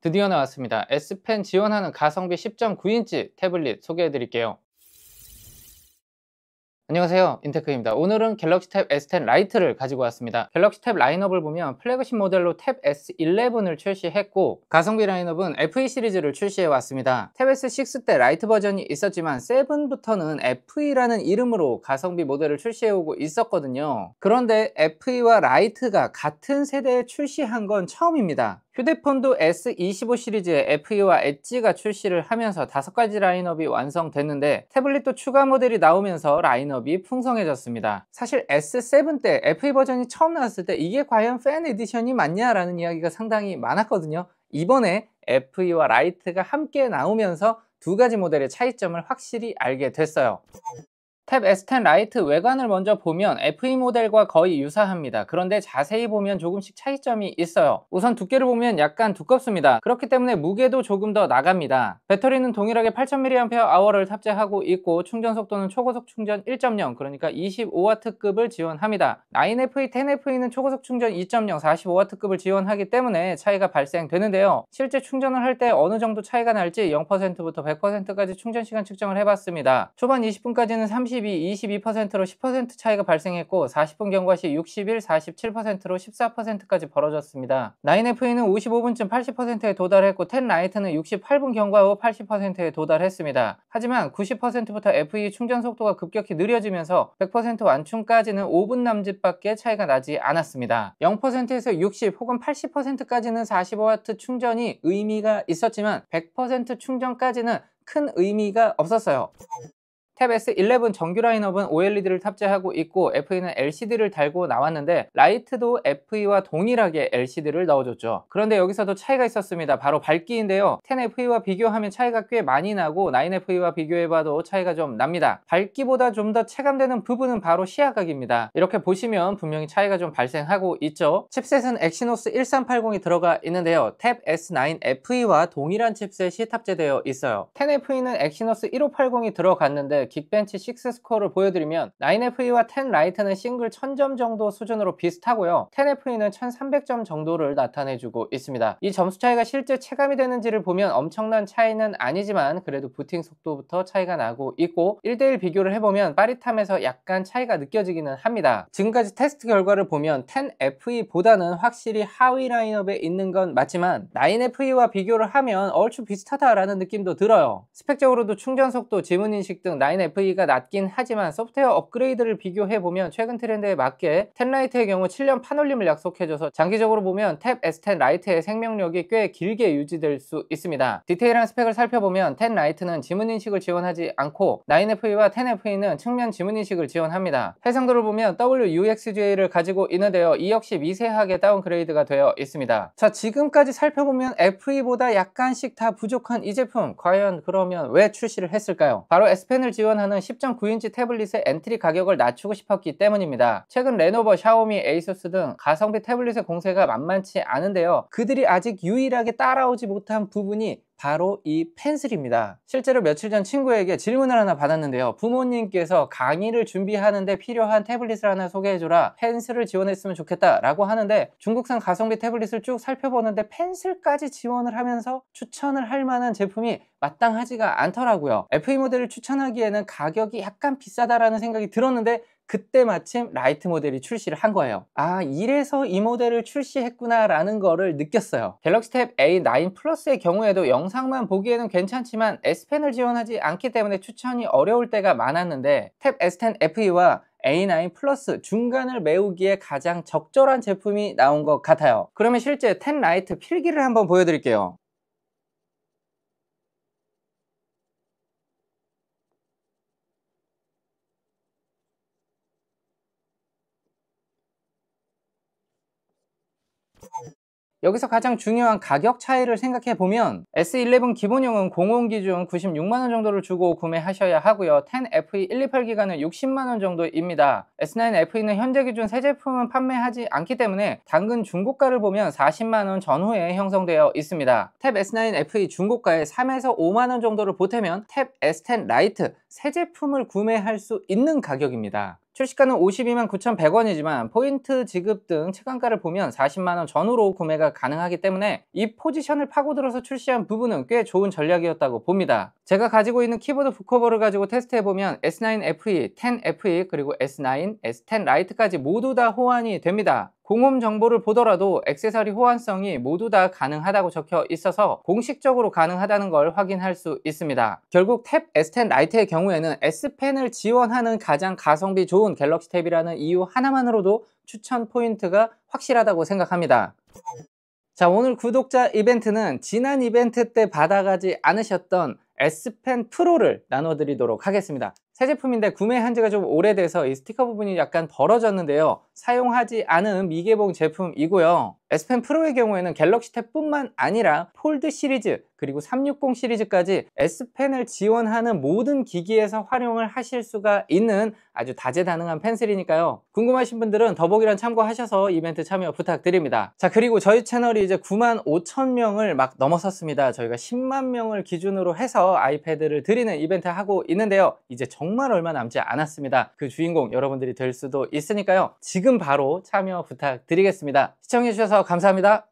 드디어 나왔습니다. S펜 지원하는 가성비 10.9인치 태블릿 소개해 드릴게요. 안녕하세요, 인테크입니다. 오늘은 갤럭시 탭 S10 라이트를 가지고 왔습니다. 갤럭시 탭 라인업을 보면 플래그십 모델로 탭 S11을 출시했고, 가성비 라인업은 FE 시리즈를 출시해 왔습니다. 탭 S6 때 라이트 버전이 있었지만 7부터는 FE라는 이름으로 가성비 모델을 출시해 오고 있었거든요. 그런데 FE와 라이트가 같은 세대에 출시한 건 처음입니다. 휴대폰도 S25 시리즈의 FE와 엣지가 출시를 하면서 5가지 라인업이 완성됐는데, 태블릿도 추가 모델이 나오면서 라인업이 풍성해졌습니다. 사실 S7 때 FE 버전이 처음 나왔을 때 이게 과연 팬 에디션이 맞냐라는 이야기가 상당히 많았거든요. 이번에 FE와 라이트가 함께 나오면서 두 가지 모델의 차이점을 확실히 알게 됐어요. 탭 S10 라이트 외관을 먼저 보면 FE 모델과 거의 유사합니다. 그런데 자세히 보면 조금씩 차이점이 있어요. 우선 두께를 보면 약간 두껍습니다. 그렇기 때문에 무게도 조금 더 나갑니다. 배터리는 동일하게 8000mAh를 탑재하고 있고, 충전 속도는 초고속 충전 1.0, 그러니까 25W급을 지원합니다. 9FE, 10FE는 초고속 충전 2.0, 45W급을 지원하기 때문에 차이가 발생되는데요. 실제 충전을 할 때 어느 정도 차이가 날지 0%부터 100%까지 충전 시간 측정을 해봤습니다. 초반 20분까지는 22%로 10% 차이가 발생했고, 40분 경과 시 61, 47%로 14%까지 벌어졌습니다. 9FE는 55분쯤 80%에 도달했고, 10 라이트는 68분 경과 후 80%에 도달했습니다. 하지만 90%부터 FE 충전 속도가 급격히 느려지면서 100% 완충까지는 5분 남짓밖에 차이가 나지 않았습니다. 0%에서 60 혹은 80%까지는 45W 충전이 의미가 있었지만 100% 충전까지는 큰 의미가 없었어요. 탭 S11 정규 라인업은 OLED를 탑재하고 있고, FE는 LCD를 달고 나왔는데, 라이트도 FE와 동일하게 LCD를 넣어줬죠. 그런데 여기서도 차이가 있었습니다. 바로 밝기인데요. 10FE와 비교하면 차이가 꽤 많이 나고, 9FE와 비교해봐도 차이가 좀 납니다. 밝기보다 좀 더 체감되는 부분은 바로 시야각입니다. 이렇게 보시면 분명히 차이가 좀 발생하고 있죠. 칩셋은 엑시노스 1380이 들어가 있는데요. 탭 S9 FE와 동일한 칩셋이 탑재되어 있어요. 10FE는 엑시노스 1580이 들어갔는데, 긱벤치 6 스코어를 보여드리면 9FE와 10 라이트는 싱글 1000점 정도 수준으로 비슷하고요, 10FE는 1300점 정도를 나타내주고 있습니다. 이 점수 차이가 실제 체감이 되는지를 보면 엄청난 차이는 아니지만 그래도 부팅 속도부터 차이가 나고 있고, 1대1 비교를 해보면 빠릿함에서 약간 차이가 느껴지기는 합니다. 지금까지 테스트 결과를 보면 10FE보다는 확실히 하위 라인업에 있는 건 맞지만 9FE와 비교를 하면 얼추 비슷하다라는 느낌도 들어요. 스펙적으로도 충전 속도, 지문인식 등 9FE가 낮긴 하지만 소프트웨어 업그레이드를 비교해보면 최근 트렌드에 맞게 10 라이트의 경우 7년 판올림을 약속해줘서 장기적으로 보면 탭 S10 라이트의 생명력이 꽤 길게 유지될 수 있습니다. 디테일한 스펙을 살펴보면 10 라이트는 지문인식을 지원하지 않고, 9FE와 10FE는 측면 지문인식을 지원합니다. 해상도를 보면 WUXGA를 가지고 있는데요, 이 역시 미세하게 다운그레이드가 되어 있습니다. 자, 지금까지 살펴보면 FE보다 약간씩 다 부족한 이 제품, 과연 그러면 왜 출시를 했을까요? 바로 S펜을 지원하는 10.9인치 태블릿의 엔트리 가격을 낮추고 싶었기 때문입니다. 최근 레노버, 샤오미, 에이수스 등 가성비 태블릿의 공세가 만만치 않은데요, 그들이 아직 유일하게 따라오지 못한 부분이 바로 이 펜슬입니다. 실제로 며칠 전 친구에게 질문을 하나 받았는데요, 부모님께서 강의를 준비하는데 필요한 태블릿을 하나 소개해줘라, 펜슬을 지원했으면 좋겠다 라고 하는데, 중국산 가성비 태블릿을 쭉 살펴보는데 펜슬까지 지원을 하면서 추천을 할 만한 제품이 마땅하지가 않더라고요. FE 모델을 추천하기에는 가격이 약간 비싸다라는 생각이 들었는데, 그때 마침 라이트 모델이 출시를 한 거예요. 아, 이래서 이 모델을 출시했구나 라는 거를 느꼈어요. 갤럭시 탭 A9 플러스의 경우에도 영상만 보기에는 괜찮지만 S펜을 지원하지 않기 때문에 추천이 어려울 때가 많았는데, 탭 S10 FE와 A9 플러스 중간을 메우기에 가장 적절한 제품이 나온 것 같아요. 그러면 실제 10 라이트 필기를 한번 보여드릴게요. 여기서 가장 중요한 가격 차이를 생각해 보면, S11 기본형은 공홈 기준 96만원 정도를 주고 구매하셔야 하고요, 10FE 128기가는 60만원 정도입니다. S9 FE는 현재 기준 새 제품은 판매하지 않기 때문에 당근 중고가를 보면 40만원 전후에 형성되어 있습니다. 탭 S9 FE 중고가에 3에서 5만원 정도를 보태면 탭 S10 라이트 새 제품을 구매할 수 있는 가격입니다. 출시가는 52만 9,100원이지만 포인트 지급 등 체감가를 보면 40만원 전후로 구매가 가능하기 때문에 이 포지션을 파고들어서 출시한 부분은 꽤 좋은 전략이었다고 봅니다. 제가 가지고 있는 키보드 북커버를 가지고 테스트해보면 S9 FE, 10 FE 그리고 S9, S10 라이트까지 모두 다 호환이 됩니다. 공홈 정보를 보더라도 액세서리 호환성이 모두 다 가능하다고 적혀 있어서 공식적으로 가능하다는 걸 확인할 수 있습니다. 결국 탭 S10 라이트의 경우에는 S펜을 지원하는 가장 가성비 좋은 갤럭시 탭이라는 이유 하나만으로도 추천 포인트가 확실하다고 생각합니다. 자, 오늘 구독자 이벤트는 지난 이벤트 때 받아가지 않으셨던 S펜 프로를 나눠드리도록 하겠습니다. 새 제품인데 구매한 지가 좀 오래돼서 이 스티커 부분이 약간 벌어졌는데요, 사용하지 않은 미개봉 제품이고요. S펜 프로의 경우에는 갤럭시 탭 뿐만 아니라 폴드 시리즈 그리고 360 시리즈까지 S펜을 지원하는 모든 기기에서 활용을 하실 수가 있는 아주 다재다능한 펜슬이니까요, 궁금하신 분들은 더보기란 참고하셔서 이벤트 참여 부탁드립니다. 자, 그리고 저희 채널이 이제 95,000명을 막 넘어섰습니다. 저희가 10만 명을 기준으로 해서 아이패드를 드리는 이벤트 하고 있는데요, 이제 정말 얼마 남지 않았습니다. 그 주인공 여러분들이 될 수도 있으니까요, 지금 바로 참여 부탁드리겠습니다. 시청해주셔서 감사합니다.